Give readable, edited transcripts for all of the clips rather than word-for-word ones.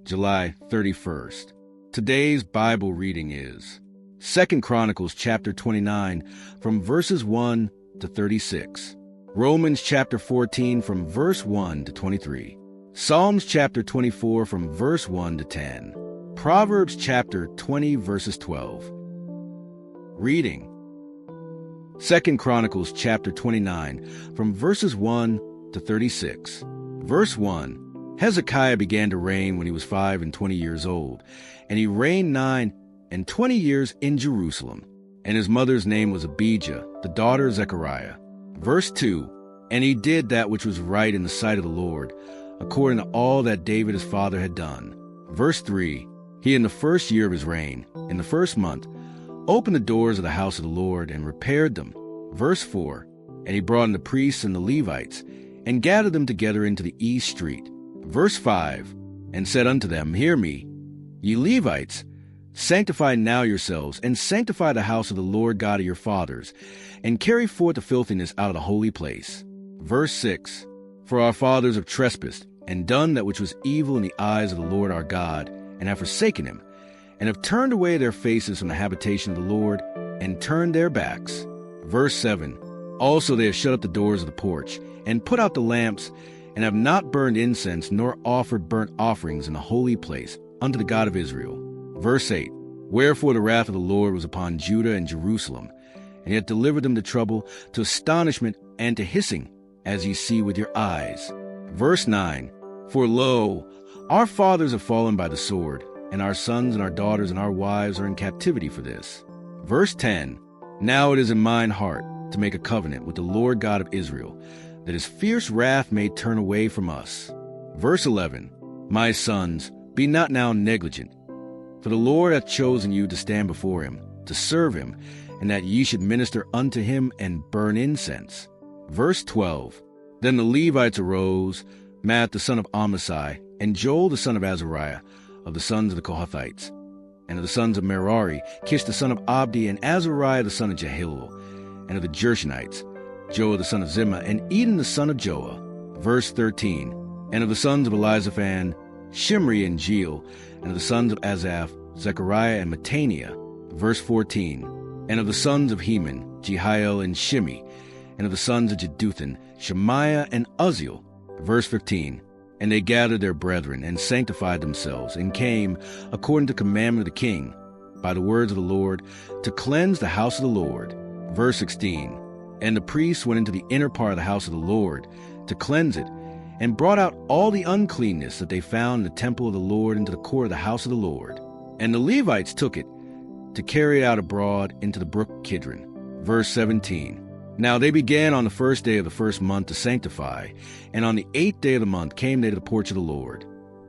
July 31st. Today's Bible reading is 2 Chronicles chapter 29 from verses 1 to 36, Romans chapter 14 from verse 1 to 23, Psalms chapter 24 from verse 1 to 10, Proverbs chapter 20 verses 12. Reading 2 Chronicles chapter 29 from verses 1 to 36. Verse 1. Hezekiah began to reign when he was 25 years old, and he reigned 29 years in Jerusalem. And his mother's name was Abijah, the daughter of Zechariah. Verse 2. And he did that which was right in the sight of the Lord, according to all that David his father had done. Verse 3. He in the first year of his reign, in the first month, opened the doors of the house of the Lord and repaired them. Verse 4. And he brought in the priests and the Levites, and gathered them together into the east street. Verse 5. And said unto them, Hear me, ye Levites, sanctify now yourselves, and sanctify the house of the Lord God of your fathers, and carry forth the filthiness out of the holy place. Verse 6. For our fathers have trespassed, and done that which was evil in the eyes of the Lord our God, and have forsaken him, and have turned away their faces from the habitation of the Lord, and turned their backs. Verse 7. Also they have shut up the doors of the porch, and put out the lamps, and have not burned incense, nor offered burnt offerings in the holy place unto the God of Israel. Verse 8. Wherefore the wrath of the Lord was upon Judah and Jerusalem, and he hath delivered them to trouble, to astonishment, and to hissing, as ye see with your eyes. Verse 9. For lo, our fathers have fallen by the sword, and our sons and our daughters and our wives are in captivity for this. Verse 10. Now it is in mine heart to make a covenant with the Lord God of Israel, that his fierce wrath may turn away from us. Verse 11. My sons, be not now negligent, for the Lord hath chosen you to stand before him, to serve him, and that ye should minister unto him and burn incense. Verse 12. Then the Levites arose, Matt the son of Amasai, and Joel the son of Azariah, of the sons of the Kohathites, and of the sons of Merari, Kish the son of Abdi, and Azariah the son of Jehiel, and of the Gershonites, Joah the son of Zimmah, and Eden the son of Joah. Verse 13. And of the sons of Elizaphan, Shimri and Jeiel, and of the sons of Asaph, Zechariah and Mattaniah. Verse 14. And of the sons of Heman, Jehiel and Shimi, and of the sons of Jeduthun, Shemaiah and Uzziel. Verse 15. And they gathered their brethren, and sanctified themselves, and came, according to commandment of the king, by the words of the Lord, to cleanse the house of the Lord. Verse 16. And the priests went into the inner part of the house of the Lord, to cleanse it, and brought out all the uncleanness that they found in the temple of the Lord into the court of the house of the Lord. And the Levites took it, to carry it out abroad into the brook Kidron. Verse 17. Now they began on the first day of the first month to sanctify, and on the 8th day of the month came they to the porch of the Lord.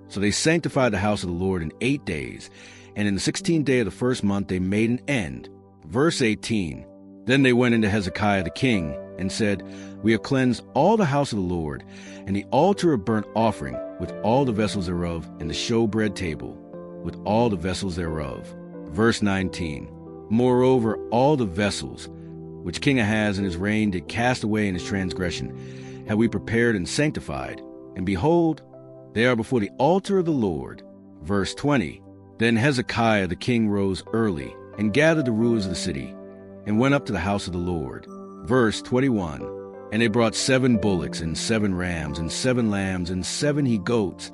So they sanctified the house of the Lord in 8 days, and in the 16th day of the first month they made an end. Verse 18. Then they went into Hezekiah the king, and said, We have cleansed all the house of the Lord, and the altar of burnt offering, with all the vessels thereof, and the showbread table, with all the vessels thereof. Verse 19. Moreover, all the vessels, which King Ahaz in his reign did cast away in his transgression, have we prepared and sanctified, and behold, they are before the altar of the Lord. Verse 20. Then Hezekiah the king rose early, and gathered the rulers of the city, and went up to the house of the Lord. Verse 21. And they brought 7 bullocks, and 7 rams, and 7 lambs, and 7 he-goats,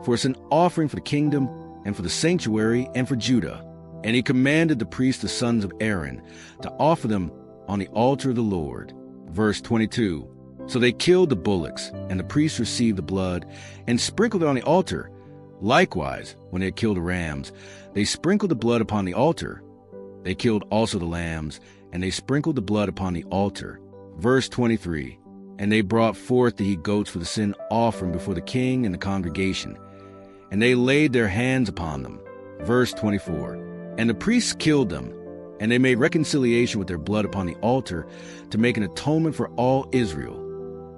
for it's an offering for the kingdom, and for the sanctuary, and for Judah. And he commanded the priests, the sons of Aaron, to offer them on the altar of the Lord. Verse 22. So they killed the bullocks, and the priests received the blood, and sprinkled it on the altar. Likewise, when they had killed the rams, they sprinkled the blood upon the altar. They killed also the lambs, and they sprinkled the blood upon the altar. Verse 23. And they brought forth the he-goats for the sin offering before the king and the congregation, and they laid their hands upon them. Verse 24. And the priests killed them, and they made reconciliation with their blood upon the altar, to make an atonement for all Israel.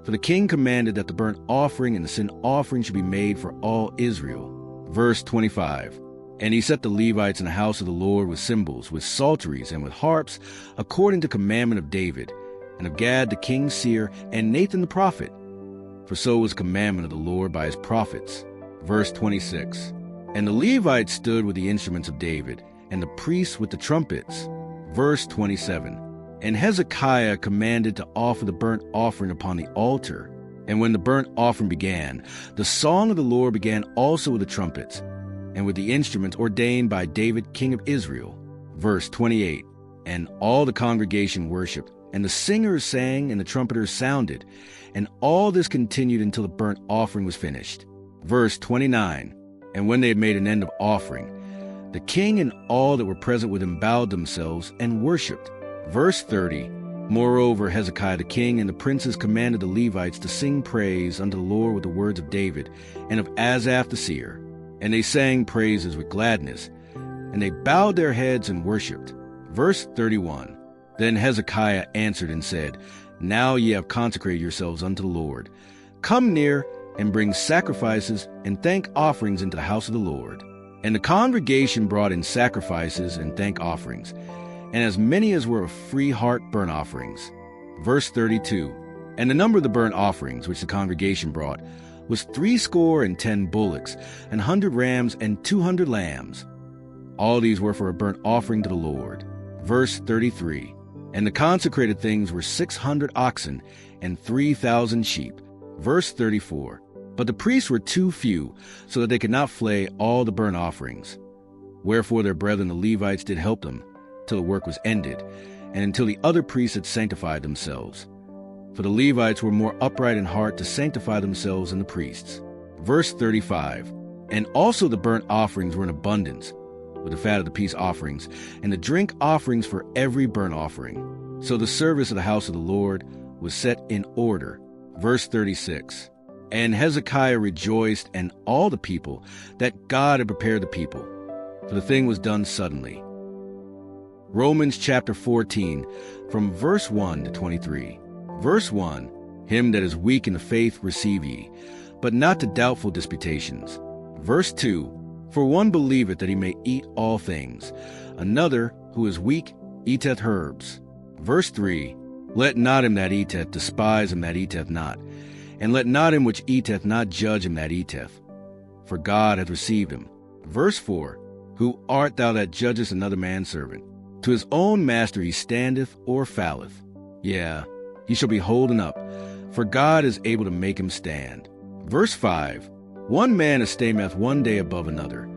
For the king commanded that the burnt offering and the sin offering should be made for all Israel. Verse 25. And he set the Levites in the house of the Lord with cymbals, with psalteries, and with harps, according to commandment of David, and of Gad the king's seer, and Nathan the prophet. For so was commandment of the Lord by his prophets. Verse 26. And the Levites stood with the instruments of David, and the priests with the trumpets. Verse 27. And Hezekiah commanded to offer the burnt offering upon the altar. And when the burnt offering began, the song of the Lord began also with the trumpets, and with the instruments ordained by David king of Israel. Verse 28. And all the congregation worshipped, and the singers sang, and the trumpeters sounded. And all this continued until the burnt offering was finished. Verse 29. And when they had made an end of offering, the king and all that were present with him bowed themselves and worshipped. Verse 30. Moreover, Hezekiah the king and the princes commanded the Levites to sing praise unto the Lord with the words of David and of Asaph the seer. And they sang praises with gladness, and they bowed their heads and worshipped. Verse 31. Then Hezekiah answered and said, Now ye have consecrated yourselves unto the Lord. Come near and bring sacrifices and thank offerings into the house of the Lord. And the congregation brought in sacrifices and thank offerings, and as many as were of free heart burnt offerings. Verse 32. And the number of the burnt offerings which the congregation brought was 60 bullocks, 100 rams, and 200 lambs. All these were for a burnt offering to the Lord. Verse 33. And the consecrated things were 600 oxen and 3,000 sheep. Verse 34. But the priests were too few, so that they could not flay all the burnt offerings. Wherefore their brethren the Levites did help them, till the work was ended, and until the other priests had sanctified themselves. For the Levites were more upright in heart to sanctify themselves than the priests. Verse 35. And also the burnt offerings were in abundance, with the fat of the peace offerings, and the drink offerings for every burnt offering. So the service of the house of the Lord was set in order. Verse 36. And Hezekiah rejoiced, and all the people, that God had prepared the people, for the thing was done suddenly. Romans chapter 14, from verse 1 to 23. Verse 1. Him that is weak in the faith receive ye, but not to doubtful disputations. Verse 2. For one believeth that he may eat all things, another, who is weak, eateth herbs. Verse 3. Let not him that eateth despise him that eateth not, and let not him which eateth not judge him that eateth, for God hath received him. Verse 4. Who art thou that judgest another man's servant? To his own master he standeth or falleth. Yea, he shall be holden up, for God is able to make him stand. Verse 5. One man esteemeth one day above another,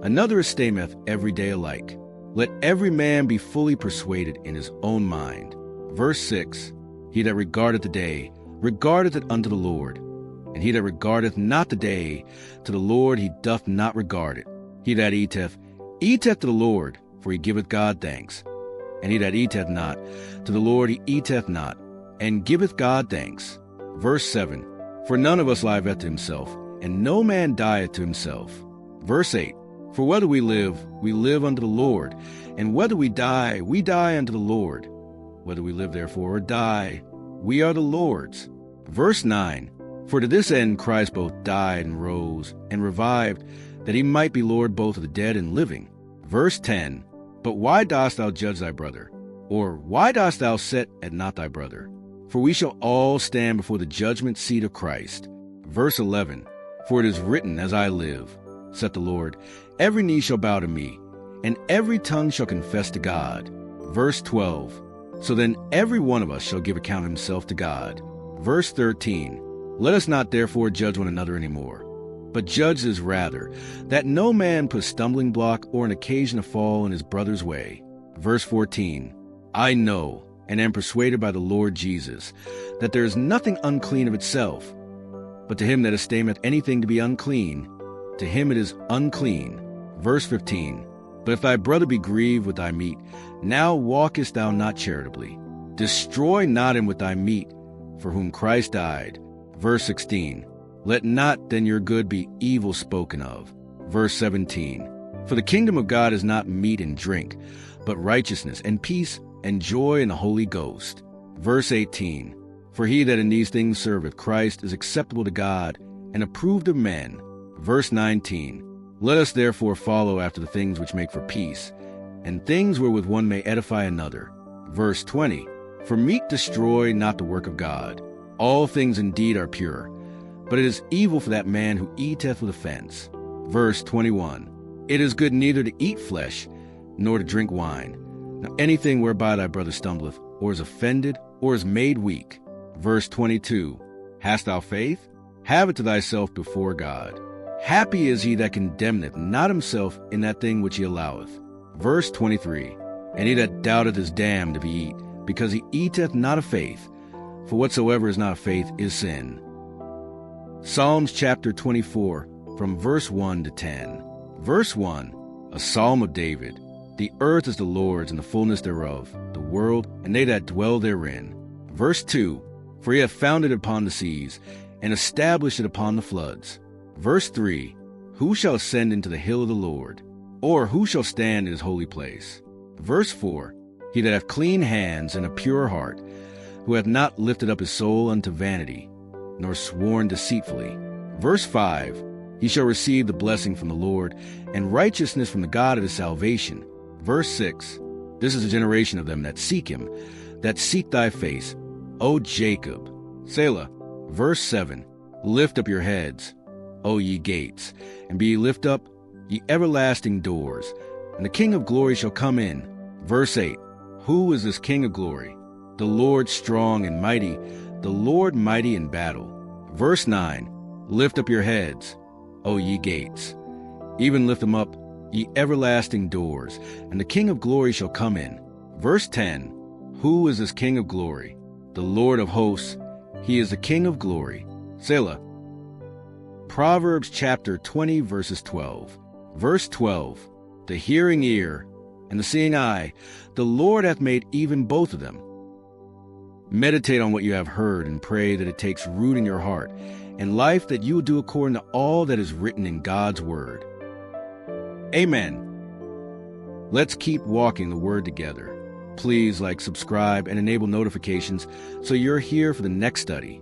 another esteemeth every day alike. Let every man be fully persuaded in his own mind. Verse 6. He that regardeth the day, regardeth it unto the Lord, and he that regardeth not the day, to the Lord he doth not regard it. He that eateth, eateth to the Lord, for he giveth God thanks. And he that eateth not, to the Lord he eateth not, and giveth God thanks. Verse 7. For none of us liveth to himself, and no man dieth to himself. Verse 8. For whether we live unto the Lord, and whether we die unto the Lord. Whether we live therefore or die, we are the Lord's. Verse 9. For to this end Christ both died and rose and revived, that he might be Lord both of the dead and living. Verse 10. But why dost thou judge thy brother? Or why dost thou set at not thy brother? For we shall all stand before the judgment seat of Christ. Verse 11. For it is written, As I live, saith the Lord, every knee shall bow to me, and every tongue shall confess to God. Verse 12. So then every one of us shall give account of himself to God. Verse 13. Let us not therefore judge one another any more, but judge this rather, that no man put a stumbling block or an occasion to fall in his brother's way. Verse 14. I know, and am persuaded by the Lord Jesus, that there is nothing unclean of itself, but to him that esteemeth anything to be unclean, to him it is unclean. Verse 15. But if thy brother be grieved with thy meat, now walkest thou not charitably. Destroy not him with thy meat, for whom Christ died. Verse 16. Let not then your good be evil spoken of. Verse 17. For the kingdom of God is not meat and drink, but righteousness and peace and joy in the Holy Ghost. Verse 18. For he that in these things serveth Christ is acceptable to God and approved of men. Verse 19. Let us therefore follow after the things which make for peace, and things wherewith one may edify another. Verse 20. For meat destroy not the work of God. All things indeed are pure, but it is evil for that man who eateth with offense. Verse 21. It is good neither to eat flesh, nor to drink wine. Now anything whereby thy brother stumbleth, or is offended, or is made weak. Verse 22. Hast thou faith? Have it to thyself before God. Happy is he that condemneth not himself in that thing which he alloweth. Verse 23. And he that doubteth is damned if he eat, because he eateth not of faith. For whatsoever is not of faith is sin. Psalms chapter 24, from verse 1 to 10. Verse 1, a psalm of David. The earth is the Lord's, and the fullness thereof, the world, and they that dwell therein. Verse 2, for he hath founded it upon the seas, and established it upon the floods. Verse 3, who shall ascend into the hill of the Lord? Or who shall stand in his holy place? Verse 4, he that hath clean hands and a pure heart, who hath not lifted up his soul unto vanity, nor sworn deceitfully. Verse 5, he shall receive the blessing from the Lord, and righteousness from the God of his salvation. Verse 6, this is a generation of them that seek him, that seek thy face, O Jacob. Selah. Verse 7, lift up your heads, O ye gates, and be lift up, ye everlasting doors, and the King of glory shall come in. Verse 8, who is this King of glory? The Lord strong and mighty, the Lord mighty in battle. Verse 9, lift up your heads, O ye gates, even lift them up, ye everlasting doors, and the King of glory shall come in. Verse 10, who is this King of glory? The Lord of hosts, he is the King of glory. Selah. Proverbs chapter 20, verses 12. Verse 12, the hearing ear and the seeing eye, the Lord hath made even both of them. Meditate on what you have heard, and pray that it takes root in your heart, and life, that you will do according to all that is written in God's word. Amen. Let's keep walking the word together. Please like, subscribe, and enable notifications so you're here for the next study.